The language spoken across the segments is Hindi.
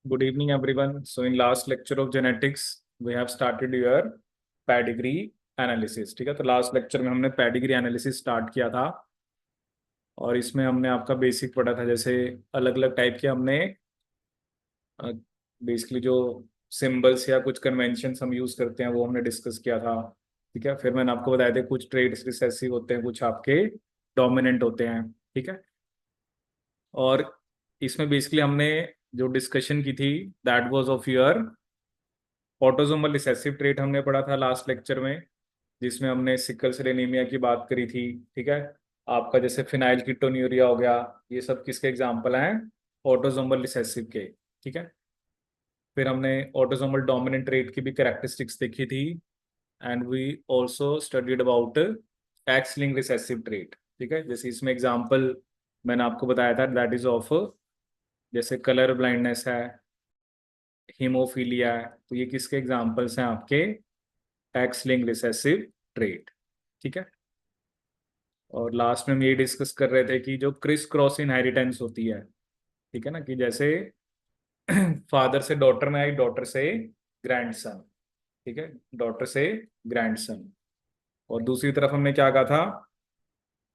Good evening, everyone. So, in last lecture of genetics, we have started your pedigree analysis. ठीक है, तो लास्ट लेक्चर में हमने पेडिग्री एनालिसिस स्टार्ट किया था और इसमें हमने आपका बेसिक पढ़ा था। जैसे अलग अलग टाइप के हमने बेसिकली जो सिंबल्स या कुछ कन्वेंशंस हम यूज करते हैं वो हमने डिस्कस किया था। ठीक है, फिर मैंने आपको बताया था कुछ ट्रेड्स रिसेसिव होते हैं, कुछ आपके डोमिनेंट होते हैं। ठीक है, और इसमें बेसिकली हमने जो डिस्कशन की थी that was of your autosomal recessive trait हमने पढ़ा था लास्ट लेक्चर में, जिसमें हमने सिकल सेल एनीमिया की बात करी थी। ठीक है, आपका जैसे फिनाइल कीटोन्यूरिया हो गया, ये सब किसके एग्जांपल हैं? ऑटोसोमल रिसेसिव के। ठीक है, फिर हमने ऑटोसोमल डोमिनेंट ट्रेट की भी कैरेक्टरिस्टिक्स देखी थी and we also studied about X linked recessive trait. ठीक है, जैसे इसमें एग्जांपल मैंने आपको बताया था दैट इज ऑफ जैसे कलर ब्लाइंडनेस है, हीमोफीलिया है, तो ये किसके एग्जांपल्स हैं? आपके एक्स लिंक्ड रिसेसिव ट्रेट। ठीक है, और लास्ट में हम ये डिस्कस कर रहे थे कि जो क्रिस क्रॉस इनहेरिटेंस होती है, ठीक है ना, कि जैसे फादर से डॉटर में आई, डॉटर से ग्रैंडसन। ठीक है, डॉटर से ग्रैंडसन। और दूसरी तरफ हमने क्या कहा था?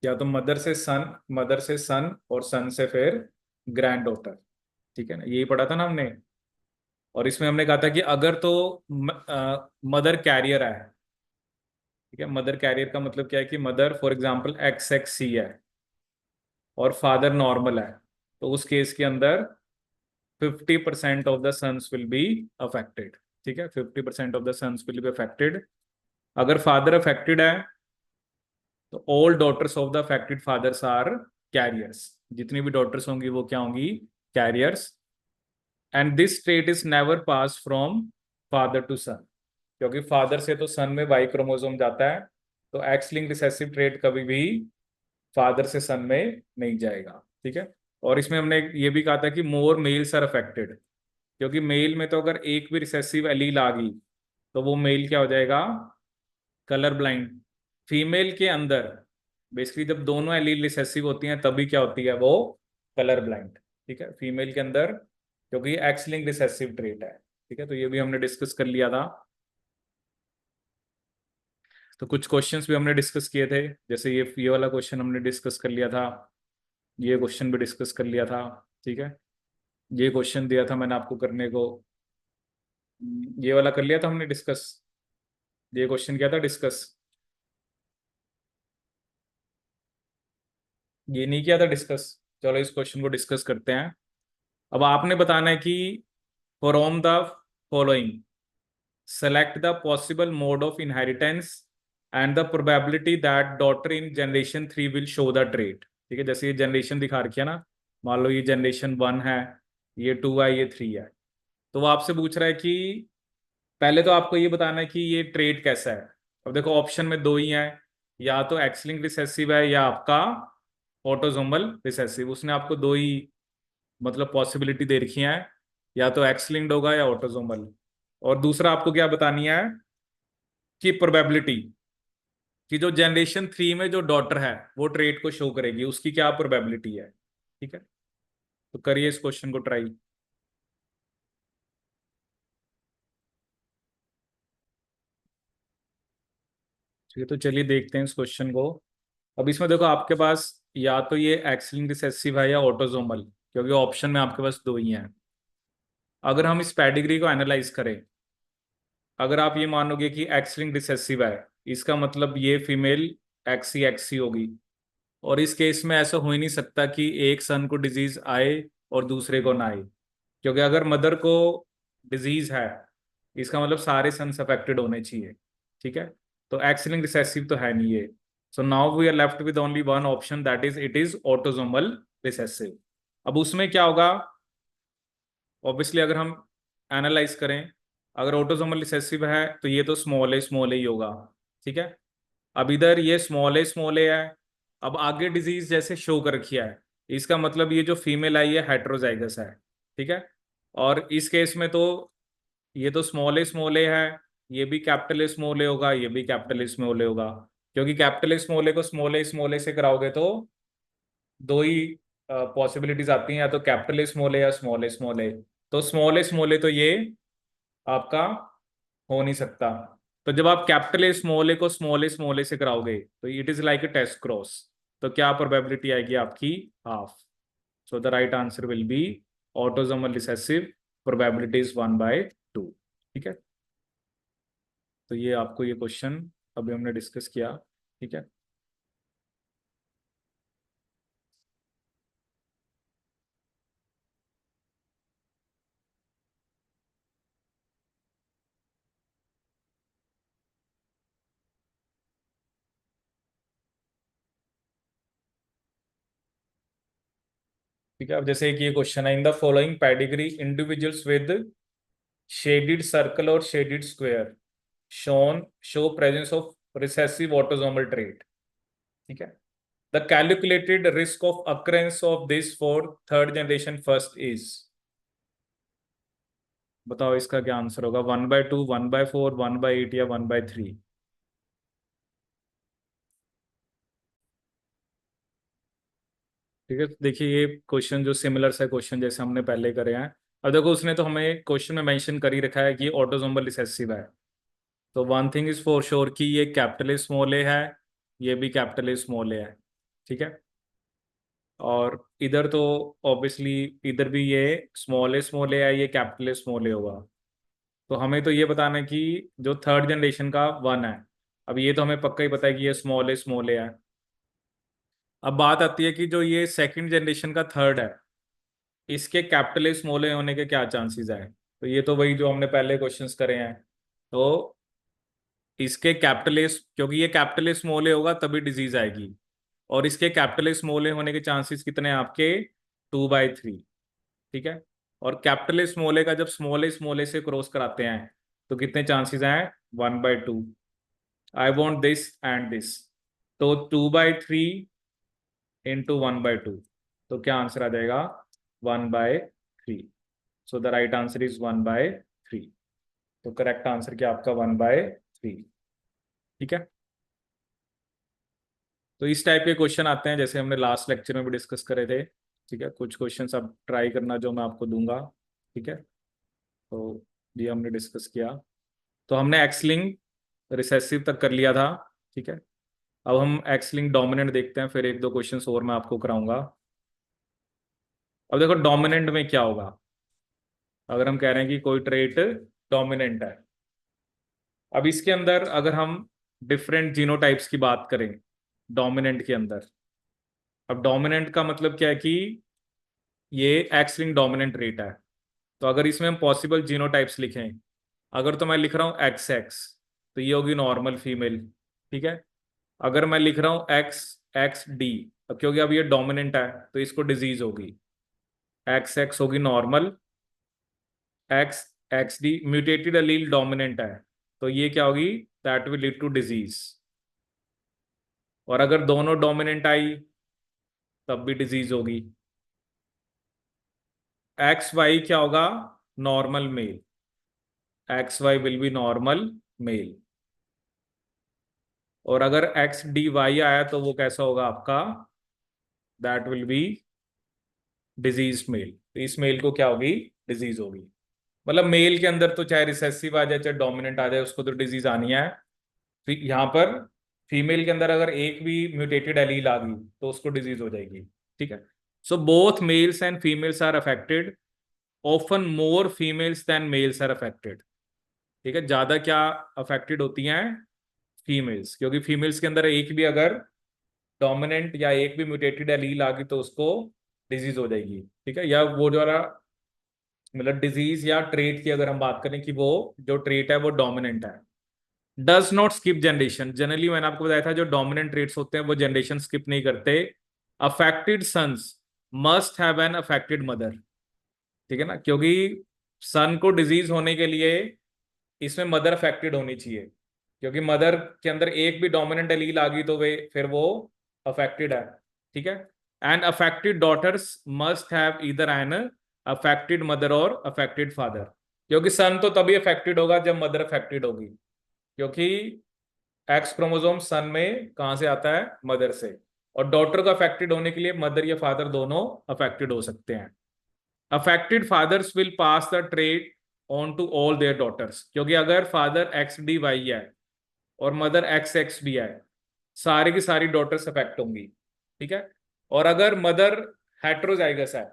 या तो मदर से सन, मदर से सन, और सन से फिर ग्रैंड डॉटर। ठीक है ना, यही पढ़ा था ना हमने। और इसमें हमने कहा था कि अगर तो मदर कैरियर है, ठीक है, मदर कैरियर का मतलब क्या है कि mother for example X X C है और फादर नॉर्मल है, तो उस केस के अंदर 50% of the sons will be affected. ठीक है, 50% of the sons will be affected. अगर फादर अफेक्टेड है तो all daughters of the affected fathers are carriers. जितनी भी डॉटर्स होंगी वो क्या होंगी? Carriers. And this trait is never pass from father to son, क्योंकि फादर से तो सन में वाई क्रोमोसोम जाता है, तो एक्स लिंक्ड रिसेसिव ट्रेट कभी भी फादर से सन में नहीं जाएगा। ठीक है, और इसमें हमने ये भी कहा था कि मोर मेल्स आर अफेक्टेड, क्योंकि मेल में तो अगर एक भी रिसेसिव एलील आ गई तो वो मेल क्या हो जाएगा? Colour blind. फीमेल के अंदर बेसिकली जब दोनों एलील रिसेसिव होती हैं तभी क्या होती है? वो कलर ब्लाइंड। ठीक है, फीमेल के अंदर, क्योंकि एक्स लिंक्ड रिसेसिव ट्रेट है। ठीक है, तो ये भी हमने डिस्कस कर लिया था। तो कुछ क्वेश्चंस भी हमने डिस्कस किए थे, जैसे ये वाला क्वेश्चन हमने डिस्कस कर लिया था, ये क्वेश्चन भी डिस्कस कर लिया था। ठीक है, ये क्वेश्चन दिया था मैंने आपको करने को, ये वाला कर लिया था हमने डिस्कस, ये क्वेश्चन किया था डिस्कस, ये नहीं किया था डिस्कस। चलो इस क्वेश्चन को डिस्कस करते हैं। अब आपने बताना है कि from the following select the possible mode of inheritance and the probability that daughter in generation 3 will show the trait. ठीक है, जैसे ये जनरेशन दिखा रखी है ना, मान लो ये जनरेशन 1 है, ये 2 है, ये 3 है, तो वो आपसे पूछ रहा है कि पहले तो आपको ये बताना है कि ये ट्रेट कैसा है। अब देखो ऑप्शन में दो ही हैं, या तो एक्स लिंक्ड रिसेसिव है या आपका ऑटोसोमल रिसेसिव। उसने आपको दो ही मतलब पॉसिबिलिटी दे रखी है, या तो एक्स लिंक्ड होगा या ऑटोसोमल। और दूसरा आपको क्या बतानी है कि प्रोबेबिलिटी कि जो जनरेशन 3 में जो डॉटर है वो ट्रेट को शो करेगी, उसकी क्या प्रोबेबिलिटी है। ठीक है, तो करिए इस क्वेश्चन को ट्राई। ठीक है, तो चलिए देखते हैं इस क्वेश्चन को। अब इसमें देखो आपके पास या तो ये एक्स लिंक्ड रिसेसिव है या ऑटोसोमल, क्योंकि ऑप्शन में आपके पास दो ही हैं। अगर हम इस पेडिग्री को एनालाइज करें, अगर आप ये मानोगे कि एक्स लिंक्ड रिसेसिव है, इसका मतलब ये फीमेल एक्स ही होगी। और इस केस में ऐसा हो ही नहीं सकता कि एक सन को डिजीज आए और दूसरे को ना आए, क्योंकि अगर मदर को डिजीज है इसका मतलब सारे सन्स अफेक्टेड होने चाहिए। ठीक है, तो एक्स लिंक्ड रिसेसिव तो है नहीं ये। So now we are left with only one option that is it is autosomal recessive. अब उसमें क्या होगा? ऑब्वियसली अगर हम एनालाइज करें, अगर ऑटोसोमल रिसेसिव है तो ये तो स्मॉल ए ही होगा। ठीक है, अब इधर ये स्मॉल ए है। अब आगे डिजीज जैसे शो कर रखी है, इसका मतलब ये जो फीमेल आई है हेट्रोजाइगस है। ठीक है, और इस केस में तो ये तो स्मॉल ए है, ये भी कैपिटल स्मॉल ए होगा, ये भी कैपिटल स्मॉल ए होगा, क्योंकि कैपिटल स्मॉल ए को स्मॉल ए से कराओगे तो दो ही पॉसिबिलिटीज आती हैं, या तो कैपिटल स्मॉल ए या स्मॉल ए। तो स्मॉल ए तो ये आपका हो नहीं सकता। तो जब आप कैपिटल ए को स्मॉल ए से कराओगे तो it is like a test cross. तो क्या प्रोबेबिलिटी आएगी आपकी? Half. So the right answer will be autosomal recessive, probability is 1/2। ठीक है, तो ये आपको ये क्वेश्चन अभी हमने डिस्कस किया। ठीक है, ठीक है। अब जैसे कि ये क्वेश्चन है, in the following pedigree individuals with shaded circle और shaded square shown show presence of recessive autosomal trait. ठीक है, the calculated risk of occurrence of this for third generation first is. बताओ इसका क्या आंसर होगा? 1/2, 1/4, 1/8 या 1/3? ठीक है, तो देखिए ये क्वेश्चन जो सिमिलर सा क्वेश्चन जैसे हमने पहले करे हैं। अब देखो उसने तो हमें क्वेश्चन में मेंशन कर ही रखा है कि ऑटोसोमल रिसेसिव है। तो one thing is for sure कि ये कैपिटल स्मॉल ए है, ये भी कैपिटल स्मॉल ए है। ठीक है, और इधर तो ऑब्वियसली इधर भी ये स्मॉल ए है, ये कैपिटल स्मॉल ए होगा। तो हमें तो ये बताना है कि जो थर्ड जनरेशन का वन है। अब ये तो हमें पक्का ही पता है कि ये स्मॉल ए है। अब बात आती है कि जो ये सेकंड जनरेशन का थर्ड है, इसके कैपिटल स्मॉल ए होने के क्या चांसेस है? तो ये तो वही जो हमने पहले क्वेश्चंस करे हैं। तो इसके कैपिटल क्योंकि ये कैपिटल स्मॉल ए होगा तभी डिजीज आएगी। और इसके कैपिटल स्मॉल ए होने के चांसेस कितने हैं आपके? 2/3। ठीक है, और कैपिटल स्मॉल ए का जब स्मॉल ए से क्रॉस कराते हैं तो कितने चांसेस हैं? 1/2। I want this and this, तो 2/3 इंटू 1/2, तो क्या आंसर आ जाएगा? 1/3। सो द राइट आंसर इज 1/3। तो करेक्ट आंसर क्या आपका? 1/3। ठीक है, तो इस टाइप के क्वेश्चन आते हैं जैसे हमने लास्ट लेक्चर में भी डिस्कस करे थे। ठीक है, कुछ क्वेश्चंस आप ट्राई करना जो मैं आपको दूंगा। ठीक है, तो ये हमने डिस्कस किया। तो हमने एक्स लिंक रिसेसिव तक कर लिया था। ठीक है, अब हम एक्स लिंक डोमिनेंट देखते हैं, फिर एक दो क्वेश्चंस और मैं आपको कराऊंगा। अब देखो डोमिनेंट में क्या होगा। अगर हम कह रहे हैं कि कोई ट्रेट डोमिनेंट है, अब इसके अंदर अगर हम डिफरेंट जीनोटाइप्स की बात करें डोमिनेंट के अंदर। अब डोमिनेंट का मतलब क्या है कि ये एक्स लिंक डोमिनेंट रेट है। तो अगर इसमें हम पॉसिबल जीनोटाइप्स लिखें, अगर तो मैं लिख रहा हूँ एक्स एक्स, तो ये होगी नॉर्मल फीमेल। ठीक है, अगर मैं लिख रहा हूँ एक्स एक्स डी, क्योंकि अब ये डोमिनेंट है तो इसको डिजीज होगी। एक्स एक्स होगी normal, X X D mutated allele dominant है तो ये क्या होगी? That will lead to disease. और अगर दोनों डोमिनेंट आई तब भी डिजीज होगी। एक्स वाई क्या होगा? Normal male, X Y will be normal male. और अगर एक्स डी वाई आया तो वो कैसा होगा आपका? That will be disease male. तो इस मेल को क्या होगी? डिजीज होगी। मतलब मेल के अंदर तो चाहे रिसेसिव आ जाए चाहे डोमिनेंट आ जाए उसको तो डिजीज आनी है। फिर यहाँ पर फीमेल के अंदर अगर एक भी म्यूटेटेड एलील आ गई तो उसको डिजीज हो जाएगी। ठीक है, so both males and females are affected, often more females than males are affected. ठीक है, ज्यादा क्या अफेक्टेड होती हैं? फीमेल्स, क्योंकि फीमेल्स के अंदर एक भी अगर डोमिनेंट या एक भी म्यूटेटेड एलील आ गई तो उसको डिजीज हो जाएगी। ठीक है, या वो जो मतलब डिजीज या ट्रेट की अगर हम बात करें कि वो जो ट्रेट है वो डोमिनेंट है। Does not skip generation, generally मैंने आपको बताया था जो डोमिनेंट ट्रेट्स होते हैं वो जनरेशन स्किप नहीं करते। Affected sons must have an affected mother. ठीक है ना, क्योंकि सन को डिजीज होने के लिए इसमें मदर अफेक्टेड होनी चाहिए, क्योंकि मदर के अंदर एक भी डोमिनेंट एलील आ गई तो वे फिर वो अफेक्टेड है। ठीक है, and affected daughters must have either an affected mother और अफेक्टेड फादर। क्योंकि सन तो तभी अफेक्टेड होगा जब मदर अफेक्टेड होगी, क्योंकि एक्स क्रोमोसोम सन में कहां से आता है? मदर से। और डॉटर का अफेक्टेड होने के लिए मदर या फादर दोनों अफेक्टेड हो सकते हैं। Affected fathers will pass the trait on to all their daughters, क्योंकि अगर फादर एक्स डी वाई है और मदर एक्स एक्स भी है, सारी की सारी डॉटर्स अफेक्ट होंगी, ठीक है। और अगर मदर हेट्रोजाइगस है,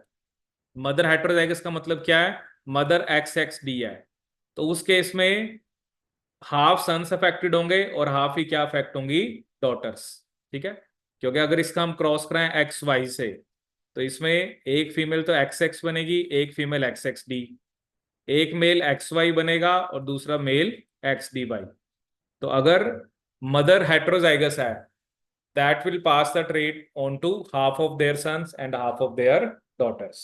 मदर हेट्रोजाइगस का मतलब क्या है, मदर एक्स एक्स डी है, तो उस केस में हाफ सन्स अफेक्टेड होंगे और हाफ ही क्या अफेक्ट होंगी, डॉटर्स, ठीक है। क्योंकि अगर इसका हम क्रॉस कराएं एक्स वाई से, तो इसमें एक फीमेल तो एक्स एक्स बनेगी, एक फीमेल एक्स एक्स डी, एक मेल एक्स वाई बनेगा और दूसरा मेल एक्स डी वाई। तो अगर मदर हेट्रोजाइगस है, that will pass the trait on to half of their sons and half of their daughters,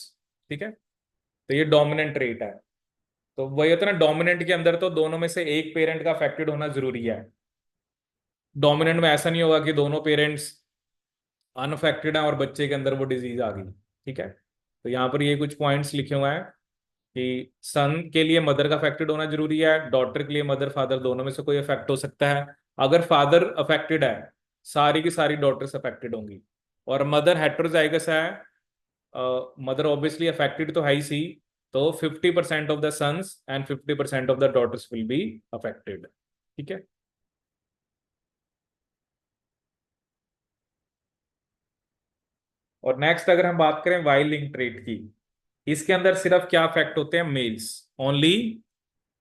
ठीक है। तो ये डोमिनेंट ट्रेट है। तो वही होता है ना, डोमिनेंट के अंदर तो दोनों में से एक पेरेंट का अफेक्टेड होना जरूरी है। डोमिनेंट में ऐसा नहीं होगा कि दोनों पेरेंट्स अनअफेक्टेड हैं और बच्चे के अंदर वो डिजीज आ गई, ठीक है। तो यहाँ पर ये कुछ पॉइंट्स लिखे हुए हैं कि सन के लिए मदर का अफेक्टेड होना जरूरी है, डॉटर के लिए मदर फादर दोनों में से कोई अफेक्ट हो सकता है। अगर फादर अफेक्टेड है, सारी की सारी डॉटर्स अफेक्टेड होंगी। और मदर हेट्रोजाइगस है, मदर ऑब्वियसली अफेक्टेड तो है ही सी, तो 50% of the sons and 50% of the daughters will be affected, ठीक है। और नेक्स्ट अगर हम बात करें वाई लिंक ट्रेट की, इसके अंदर सिर्फ क्या अफेक्ट होते हैं, males, only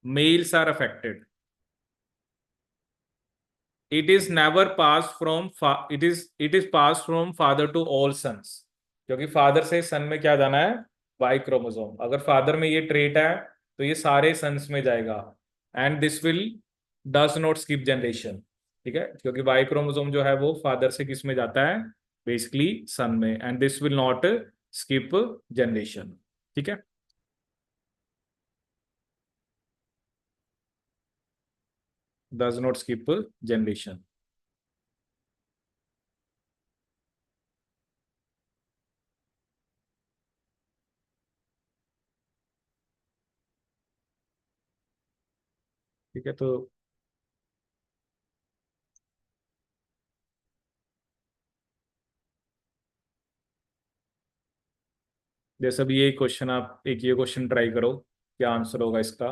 males are affected. It is never pass from it is pass from father to all sons, क्योंकि फादर से सन में क्या जाना है, वाई क्रोमोसोम। अगर फादर में ये ट्रेट है तो ये सारे सन्स में जाएगा, and this will does not skip generation, ठीक है। क्योंकि वाई क्रोमोसोम जो है वो फादर से किस में जाता है, बेसिकली सन में, and this will not skip generation, ठीक है। Does not skip generation. ठीक है। तो जैसे भी ये क्वेश्चन, आप एक ये क्वेश्चन ट्राई करो, क्या आंसर होगा इसका।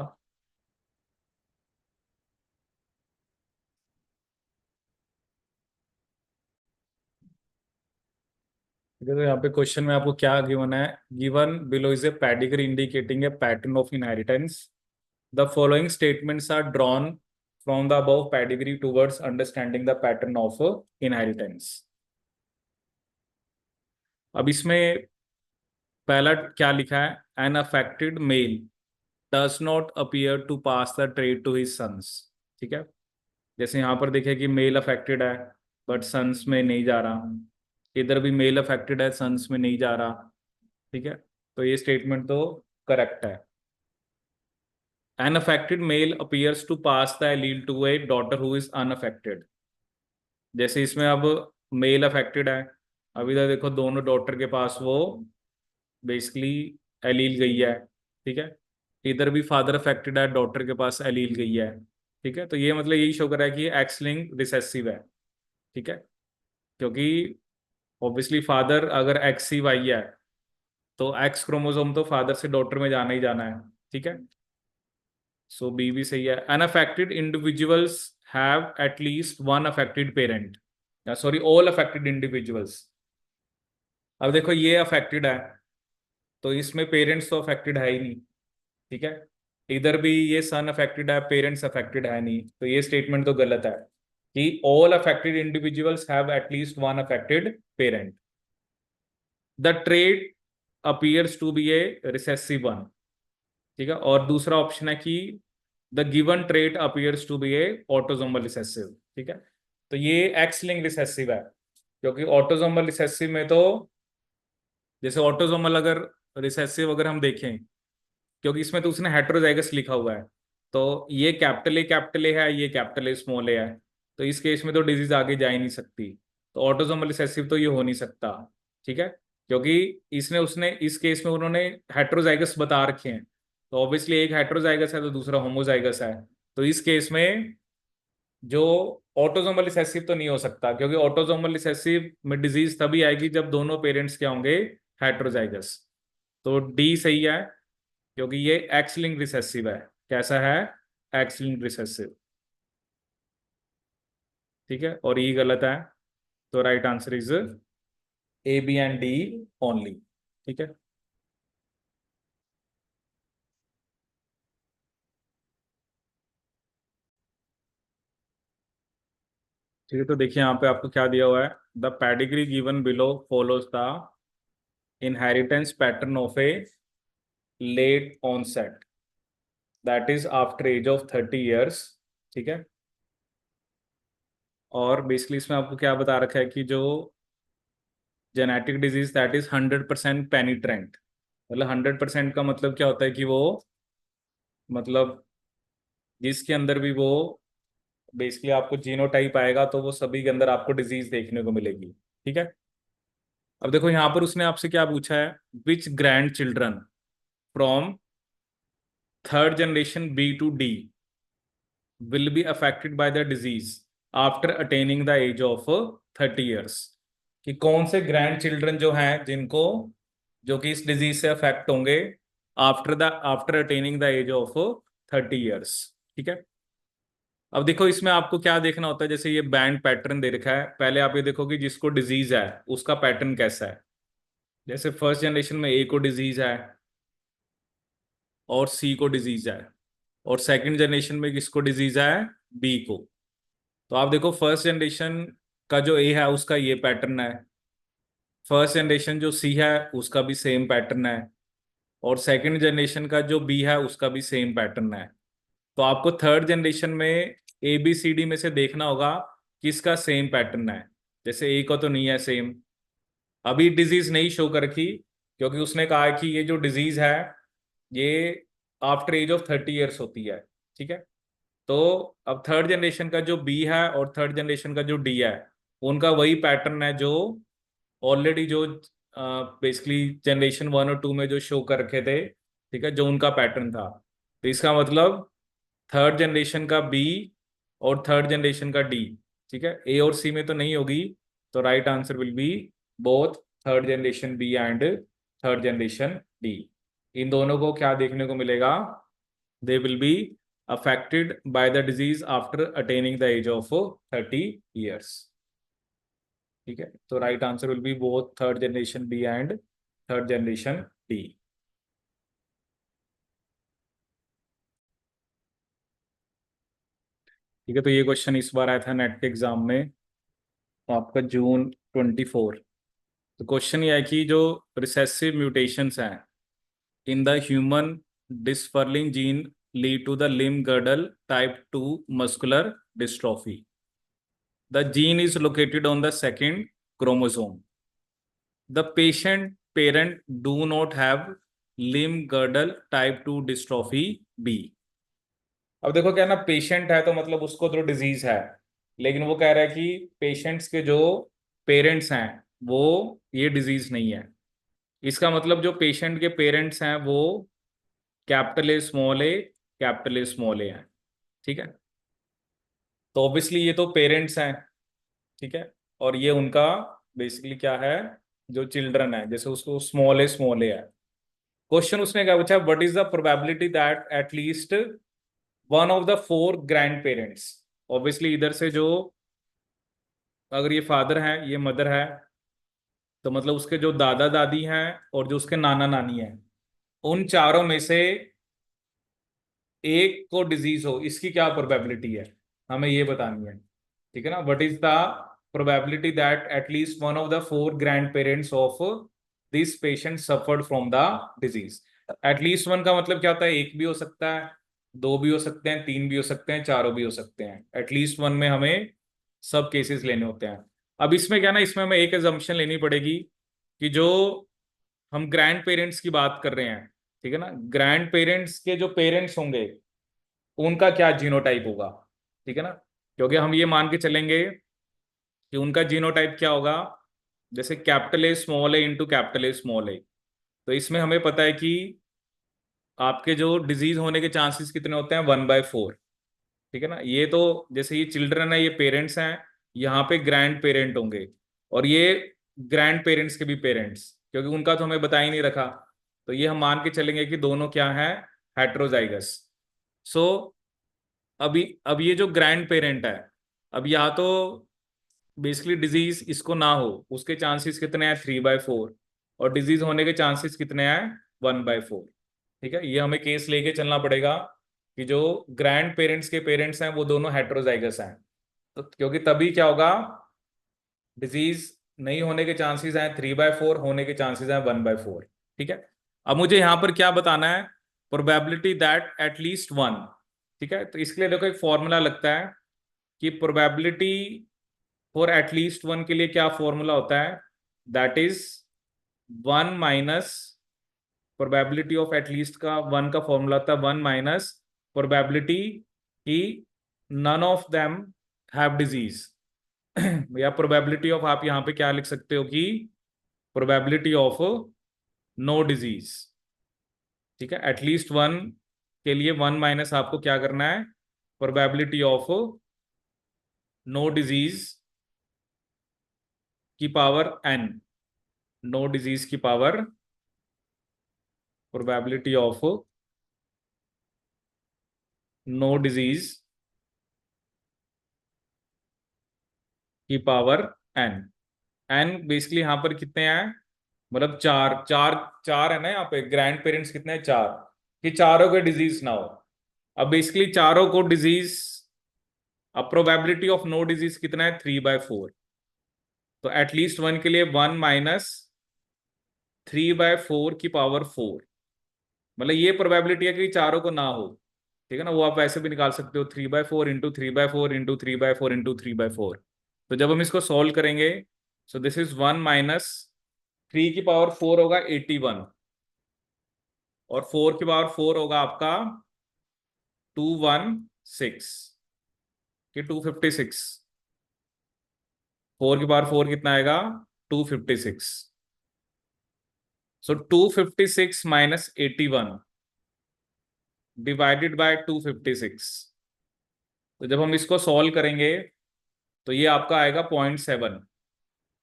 ठीक है, तो यहाँ पे क्वेश्चन में आपको क्या गिवन है, given below is a pedigree indicating a pattern of inheritance, the following statements are drawn from the above pedigree towards understanding the pattern of inheritance. अब इसमें पहला क्या लिखा है, an affected male does not appear to pass the trait to his sons, ठीक है। जैसे यहाँ पर देखे कि मेल अफेक्टेड है बट सन्स में नहीं जा रहा, इधर भी मेल अफेक्टेड है, सन्स में नहीं जा रहा, ठीक है। तो ये स्टेटमेंट तो करेक्ट है। An affected male appears to pass the allele to a daughter who is unaffected. जैसे इसमें अब मेल अफेक्टेड है, अब इधर देखो दोनों डॉटर के पास वो बेसिकली एलील गई है, ठीक है। इधर भी फादर अफेक्टेड है, डॉटर के पास एलील गई है, ठीक है। तो ये मतलब यही शो कर रहा है कि एक्स लिंक रिसेसिव है, ठीक है। क्योंकि ऑब्वियसली फादर अगर एक्स ही वाई है, तो एक्स क्रोमोसोम तो फादर से डॉटर में जाना ही जाना है, ठीक है। सो बी भी सही है। Unaffected individuals have at least one affected parent, sorry all affected individuals. अब देखो ये अफेक्टेड है, तो इसमें पेरेंट्स तो अफेक्टेड है ही नहीं, ठीक है। इधर भी ये सन अफेक्टेड है, पेरेंट्स अफेक्टेड है नहीं, तो ये स्टेटमेंट तो गलत है कि all affected individuals have at least one affected parent. The trait appears to be a recessive one, ठीक है। और दूसरा ऑप्शन है कि the given trait appears to be a autosomal recessive, ठीक है। तो ये एक्स लिंक रिसेसिव है, क्योंकि ऑटोजोमल रिसेसिव में तो जैसे ऑटोजोमल अगर रिसेसिव अगर हम देखें, क्योंकि इसमें तो उसने हेट्रोजाइगस लिखा हुआ है, तो ये कैपिटल ए है, ये कैपिटल ए स्मॉल ए है, तो इस केस में तो डिजीज आगे जा ही नहीं सकती, तो ऑटोजोमल रिसेसिव तो ये हो नहीं सकता, ठीक है। क्योंकि इसने उसने इस केस में उन्होंने हेट्रोजाइगस बता रखे हैं, तो ऑब्वियसली एक हेट्रोजाइगस है तो दूसरा होमोजाइगस है, तो इस केस में जो ऑटोजोमल रिसेसिव तो नहीं हो सकता, क्योंकि ऑटोजोमल रिसेसिव में डिजीज तभी आएगी जब दोनों पेरेंट्स क्या होंगे, हेट्रोजाइगस। तो डी सही है, क्योंकि ये एक्स लिंक रिसेसिव है। कैसा है? X link recessive. ठीक है, और ई गलत है। तो right answer is A, B and D only. ठीक है। ठीक है, तो देखिए यहाँ पे आपको क्या दिया हुआ है। The pedigree given below follows the inheritance pattern of a late onset, that is after age of 30 years. ठीक है। और बेसिकली इसमें आपको क्या बता रखा है कि जो जेनेटिक डिजीज दैट इज 100% पेनिट्रेंट। मतलब 100% का मतलब क्या होता है कि वो, मतलब जिसके अंदर भी वो बेसिकली आपको जीनोटाइप आएगा तो वो सभी के अंदर आपको डिजीज देखने को मिलेगी। ठीक है। अब देखो यहाँ पर उसने आपसे क्या पूछा है, which grand children from third generation B two D will be affected by the disease after attaining the age of 30 years. कि कौन से ग्रैंड चिल्ड्रन जो हैं जिनको, जो कि इस डिजीज से अफेक्ट होंगे after attaining the age of 30 years. ठीक है। अब देखो इसमें आपको क्या देखना होता है, जैसे ये बैंड पैटर्न दे रखा है, पहले आप ये देखो कि जिसको डिजीज है उसका पैटर्न कैसा है। जैसे फर्स्ट जनरेशन में ए को डिजीज है और सी को डिजीज है, और सेकंड जनरेशन में किसको डिजीज है, बी को। तो आप देखो फर्स्ट जनरेशन का जो ए है उसका ये पैटर्न है, फर्स्ट जनरेशन जो सी है उसका भी सेम पैटर्न है, और सेकंड जनरेशन का जो बी है उसका भी सेम पैटर्न है। तो आपको थर्ड जनरेशन में ए बी सी डी में से देखना होगा किसका सेम पैटर्न है। जैसे ए का तो नहीं है सेम, अभी डिजीज नहीं शो कर रखी, क्योंकि उसने कहा है कि ये जो डिजीज है ये आफ्टर एज ऑफ 30 ईयर्स होती है। ठीक है। तो अब थर्ड जनरेशन का जो बी है और थर्ड जनरेशन का जो डी है, उनका वही पैटर्न है जो ऑलरेडी जो बेसिकली जनरेशन 1 और 2 में जो शो कर रखे थे। ठीक है, जो उनका पैटर्न था। तो इसका मतलब थर्ड जनरेशन का बी और थर्ड जनरेशन का डी, ठीक है, ए और सी में तो नहीं होगी। तो right answer will be both third generation B and third generation D. इन दोनों को क्या देखने को मिलेगा, they will be affected by the disease after attaining the age of 30 years. ठीक है, तो right answer will be both third generation B and third generation D. ठीक है, तो ये क्वेश्चन इस बार आया था नेट के एग्जाम में, तो आपका June 24। तो क्वेश्चन ये है कि जो रिसेसिव म्यूटेशंस हैं in the human dysferlin gene lead to the limb girdle type 2 muscular dystrophy. The gene is located on the second chromosome. The patient parent do not have limb girdle type 2 dystrophy B. अब देखो क्या ना, पेशेंट है तो मतलब उसको तो डिजीज है, लेकिन वो कह रहा है कि पेशेंट्स के जो पेरेंट्स हैं वो ये डिजीज नहीं है। इसका मतलब जो पेशेंट के पेरेंट्स हैं वो capital A small A, capital A small A हैं। ठीक है। तो ऑब्वियसली ये तो पेरेंट्स हैं। ठीक है। और ये उनका बेसिकली क्या है, जो चिल्ड्रन है, जैसे उसको स्मॉल ए है। क्वेश्चन उसने क्या पूछा, what is the probability that at least one of the four grand parents. Obviously इधर से जो, अगर ये फादर है ये मदर है, तो मतलब उसके जो दादा दादी हैं और जो उसके नाना नानी हैं, उन चारों में से एक को डिजीज हो, इसकी क्या प्रोबेबिलिटी है, हमें ये बतानी है। ठीक है ना, what is the probability that at least one of the four grand parents of this patient suffered from the disease. At least one का मतलब क्या होता है, एक भी हो सकता है, दो भी हो सकते हैं, तीन भी हो सकते हैं, चारों भी हो सकते हैं। एटलीस्ट वन में हमें सब केसेस लेने होते हैं। अब इसमें क्या ना, इसमें हमें एक एजम्पशन लेनी पड़ेगी कि जो हम ग्रैंड पेरेंट्स की बात कर रहे हैं, ठीक है ना, ग्रैंड पेरेंट्स के जो पेरेंट्स होंगे उनका क्या जीनोटाइप होगा। ठीक है ना, क्योंकि हम ये मान के चलेंगे कि उनका जीनोटाइप क्या होगा, जैसे capital A small A into capital A small A. तो इसमें हमें पता है कि आपके जो डिजीज होने के चांसेस कितने होते हैं, 1/4। ठीक है ना, ये तो जैसे ये चिल्ड्रन है, ये पेरेंट्स हैं, यहाँ पे ग्रैंड पेरेंट होंगे, और ये ग्रैंड पेरेंट्स के भी पेरेंट्स, क्योंकि उनका तो हमें बता ही नहीं रखा। तो तो ये हम मान के चलेंगे कि दोनों क्या है, हेट्रोजाइगस। सो अब ये जो ग्रैंड पेरेंट है, अब या तो बेसिकली डिजीज इसको ना हो, उसके चांसेस कितने हैं, 3/4, और डिजीज होने के चांसेस कितने हैं, 1/4। ठीक है, ये हमें केस लेके चलना पड़ेगा कि जो ग्रैंड पेरेंट्स के पेरेंट्स हैं वो दोनों हेट्रोजाइगस हैं, तो क्योंकि तभी क्या होगा, डिजीज नहीं होने के चांसेस हैं 3/4, होने के चांसेस हैं 1/4। ठीक है, अब मुझे यहां पर क्या बताना है, प्रोबेबिलिटी दैट एटलीस्ट वन। ठीक है, तो इसके लिए देखो एक फॉर्मूला लगता है कि प्रोबेबिलिटी फॉर एटलीस्ट वन के लिए क्या फॉर्मूला होता है, that is 1 minus probability of at least का, वन का फॉर्मूला होता है 1 माइनस प्रोबेबिलिटी कि none of them have disease. या प्रोबेबिलिटी ऑफ, आप यहां पे क्या लिख सकते हो कि प्रोबेबिलिटी ऑफ नो डिजीज। ठीक है, एटलीस्ट वन के लिए 1 माइनस आपको क्या करना है, प्रोबेबिलिटी ऑफ नो डिजीज की पावर n, नो डिजीज की power, probability of no disease की पावर n। n बेसिकली यहाँ पर कितने हैं, मतलब चार चार चार है ना, यहाँ पे ग्रैंड पेरेंट्स कितने हैं, चार, कि चारों के डिजीज ना हो। अब बेसिकली चारों को डिजीज, अब प्रोबेबिलिटी ऑफ नो डिजीज कितना है, 3/4, तो एटलीस्ट वन के लिए 1 माइनस 3/4 की पावर 4, मतलब ये प्रोबेबिलिटी है कि चारों को ना हो। ठीक है ना, वो आप वैसे भी निकाल सकते हो, 3/4 इंटू 3/4 इंटू 3/4 इंटू 3/4। तो जब हम इसको सॉल्व करेंगे, सो दिस इज 1 माइनस 3 की पावर 4 होगा 81, और 4 की पावर 4 होगा आपका 216 कि 256। 4 की पावर 4 कितना आएगा, 256। सो 256 माइनस 81 डिवाइडेड बाय 256। तो जब हम इसको सॉल्व करेंगे तो ये आपका आएगा 0.7,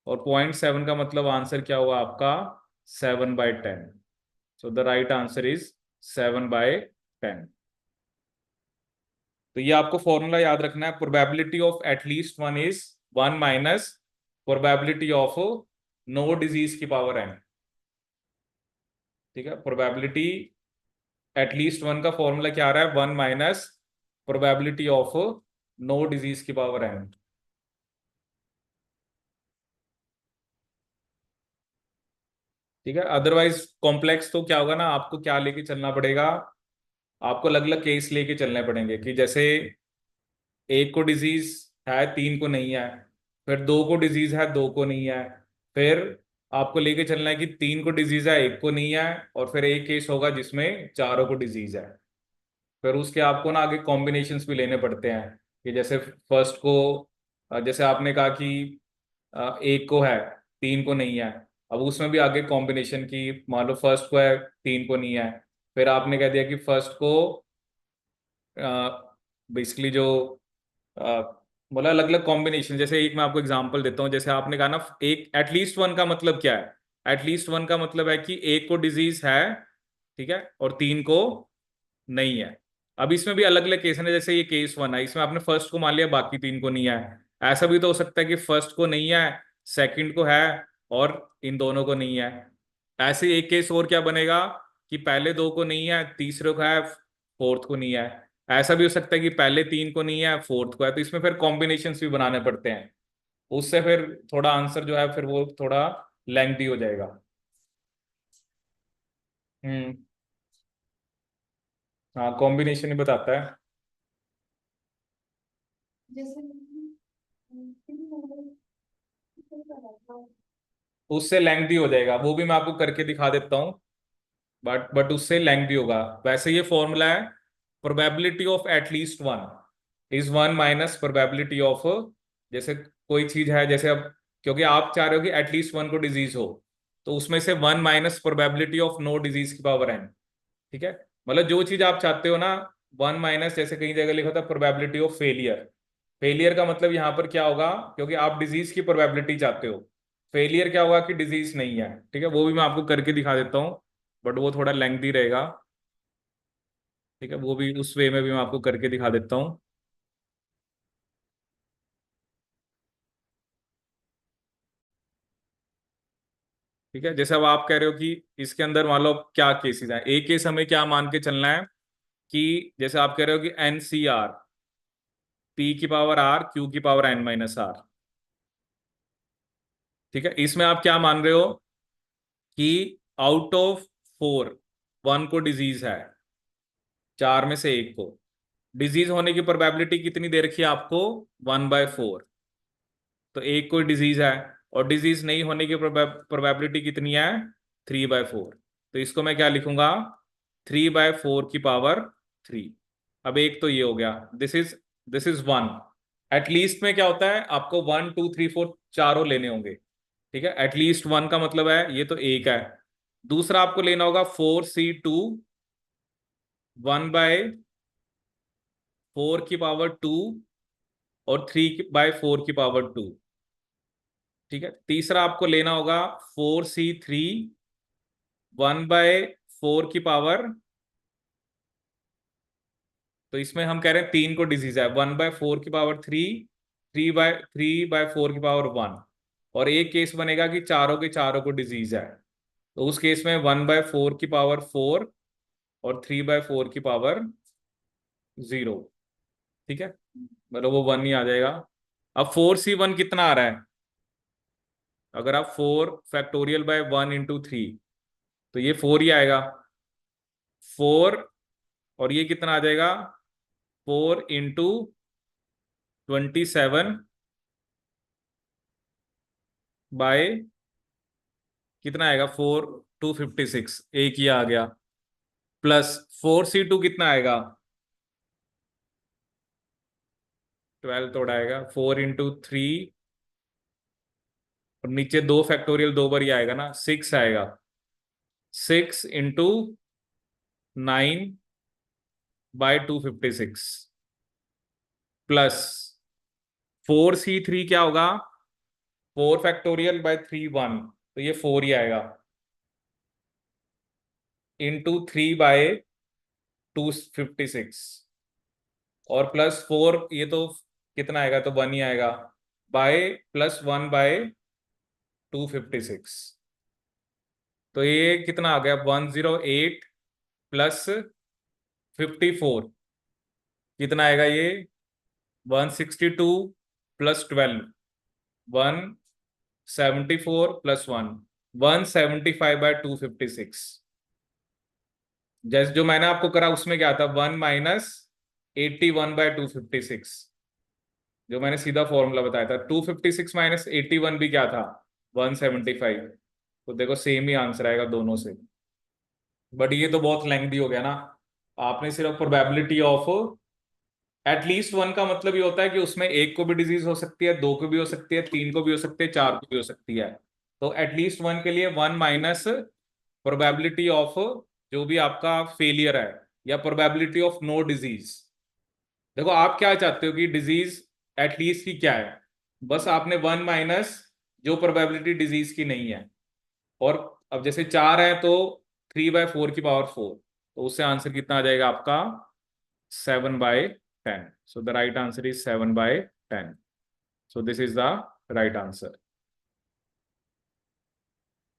और 0.7 का मतलब आंसर क्या हुआ आपका, 7/10। So the right answer is 7/10। तो ये आपको फॉर्मूला याद रखना है, probability of at least one is 1 minus probability of no disease की पावर n। ठीक है, प्रोबेबिलिटी एटलीस्ट वन का फॉर्मूला क्या आ रहा है, 1 minus probability of no disease की पावर n। ठीक है, अदरवाइज कॉम्प्लेक्स तो क्या होगा ना, आपको क्या लेके चलना पड़ेगा, आपको अलग अलग केस लेके चलने पड़ेंगे कि जैसे एक को डिजीज है, तीन को नहीं है, फिर दो को डिजीज है, दो को नहीं है, फिर आपको लेके चलना है कि तीन को डिजीज है, एक को नहीं है, और फिर एक केस होगा जिसमें चारों को डिजीज है। फिर उसके आपको ना आगे कॉम्बिनेशंस भी लेने पड़ते हैं कि जैसे फर्स्ट को, जैसे आपने कहा कि एक को है, तीन को नहीं है, अब उसमें भी आगे कॉम्बिनेशन की, मान लो फर्स्ट को है, तीन को नहीं है, फिर आपने कह दिया कि फर्स्ट को बेसिकली जो मतलब अलग अलग कॉम्बिनेशन, जैसे एक मैं आपको एग्जांपल देता हूँ, जैसे आपने कहा ना, एक एटलीस्ट वन का मतलब क्या है, एटलीस्ट वन का मतलब है कि एक को डिजीज है, ठीक है, और तीन को नहीं है। अब इसमें भी अलग अलग केस है, जैसे ये केस वन है, इसमें आपने फर्स्ट को मान लिया, बाकी तीन को नहीं है। ऐसा भी तो हो सकता है कि फर्स्ट को नहीं है, सेकंड को है, और इन दोनों को नहीं है। ऐसे एक केस और क्या बनेगा कि पहले दो को नहीं है, तीसरे को है, फोर्थ को नहीं है। ऐसा भी हो सकता है कि पहले तीन को नहीं है, फोर्थ को है, तो इसमें फिर कॉम्बिनेशंस भी बनाने पड़ते हैं। उससे फिर थोड़ा आंसर जो है फिर वो थोड़ा लेंथी हो जाएगा। हम्म। हाँ, कॉम्बिनेशन ही बताता है। उससे लेंथी हो जाएगा, वो भी मैं आपको करके दिखा देता हूँ, बट उससे लेंथी होगा। वैसे ये फॉर्मूला है, probability of at least one is 1 minus probability of, जैसे कोई चीज है, जैसे अब क्योंकि आप चाह रहे हो कि एटलीस्ट वन को डिजीज हो, तो उसमें से 1 minus probability of no disease की पावर n। ठीक है, मतलब जो चीज आप चाहते हो ना, 1 माइनस, जैसे कई जगह लिखा था प्रोबेबिलिटी ऑफ फेलियर। फेलियर का मतलब यहाँ पर क्या होगा, क्योंकि आप डिजीज की प्रोबेबिलिटी चाहते हो, फेलियर क्या होगा कि डिजीज नहीं है। ठीक है, वो भी मैं आपको करके दिखा देता हूँ। बट वो थोड़ा लेंथी रहेगा। ठीक है, वो भी उस वे में भी मैं आपको करके दिखा देता हूँ। ठीक है, जैसे अब आप कह रहे हो कि इसके अंदर मान लो क्या केसेस हैं, एक केस हमें क्या मान के चलना है कि जैसे आप कह रहे हो कि एन सी आर, पी की पावर आर, क्यू की पावर एन माइनस आर। ठीक है, इसमें आप क्या मान रहे हो कि आउट ऑफ फोर वन को डिजीज है, चार में से एक को। डिजीज होने की प्रोबेबिलिटी कितनी दे रखी है आपको? 1/4। तो एक कोई डिजीज है, और डिजीज नहीं होने की प्रोबेबिलिटी कितनी है? 3/4। तो इसको मैं क्या लिखूंगा? 3/4 की पावर 3। अब एक तो ये हो गया, दिस इज वन। एटलीस्ट में क्या होता है, आपको 1 2 3 4 चारों लेने होंगे। ठीक है, एटलीस्ट वन का मतलब है ये तो एक है। दूसरा आपको लेना होगा 4C2, 1/4 की पावर 2, और 3/4 की पावर 2। ठीक है, तीसरा आपको लेना होगा 4C3, 1/4 की पावर, तो इसमें हम कह रहे हैं तीन को डिजीज है, 1/4 की पावर 3, 3/4 की पावर 1। और एक केस बनेगा कि चारों के चारों को डिजीज है, तो उस केस में 1/4 की पावर 4 और 3/4 की पावर 0। ठीक है, मतलब वो 1 ही आ जाएगा। अब 4C1 कितना आ रहा है? अगर आप 4 फैक्टोरियल बाय 1 × 3, तो ये 4 ही आएगा। 4, और ये कितना आ जाएगा? 4 × 27 बाय कितना आएगा? 4 256, एक ही आ गया। प्लस 4C2 कितना आएगा? 12 तोड़ा आएगा। 4 × 3, और नीचे 2 फैक्टोरियल दो बार ही आएगा ना, 6 आएगा। 6 × 9/256, प्लस 4C3 क्या होगा? 4 फैक्टोरियल बाय 3 1, तो ये 4 ही आएगा, इंटू 3/256, और +4, ये तो कितना आएगा? तो 1 ही आएगा, बाय +1/256। तो ये कितना आ गया? 108 +54, कितना आएगा ये? 162 +12, 174 +1, 175/256। जैसे जो मैंने आपको करा उसमें क्या था? 1 - 81/256, जो मैंने सीधा फॉर्मूला बताया था। 256 - 81 भी क्या था? 175। तो देखो सेम ही आंसर आएगा दोनों से। बट ये तो बहुत लेंथी हो गया ना। आपने सिर्फ प्रोबेबिलिटी ऑफ एटलीस्ट वन का मतलब ये होता है कि उसमें एक को भी डिजीज हो सकती है, दो को भी हो सकती है, तीन को भी हो सकती है, चार को भी हो सकती है। तो एटलीस्ट वन के लिए 1 माइनस प्रोबेबिलिटी ऑफ जो भी आपका फेलियर है, या प्रोबेबिलिटी ऑफ नो डिजीज। देखो आप क्या चाहते हो कि डिजीज एटलीस्ट की क्या है? बस आपने 1 माइनस जो प्रोबेबिलिटी डिजीज की नहीं है। और अब जैसे चार है तो 3/4 की पावर 4, तो उससे आंसर कितना आ जाएगा आपका? 7/10। So the right answer is 7/10. So this is the right answer.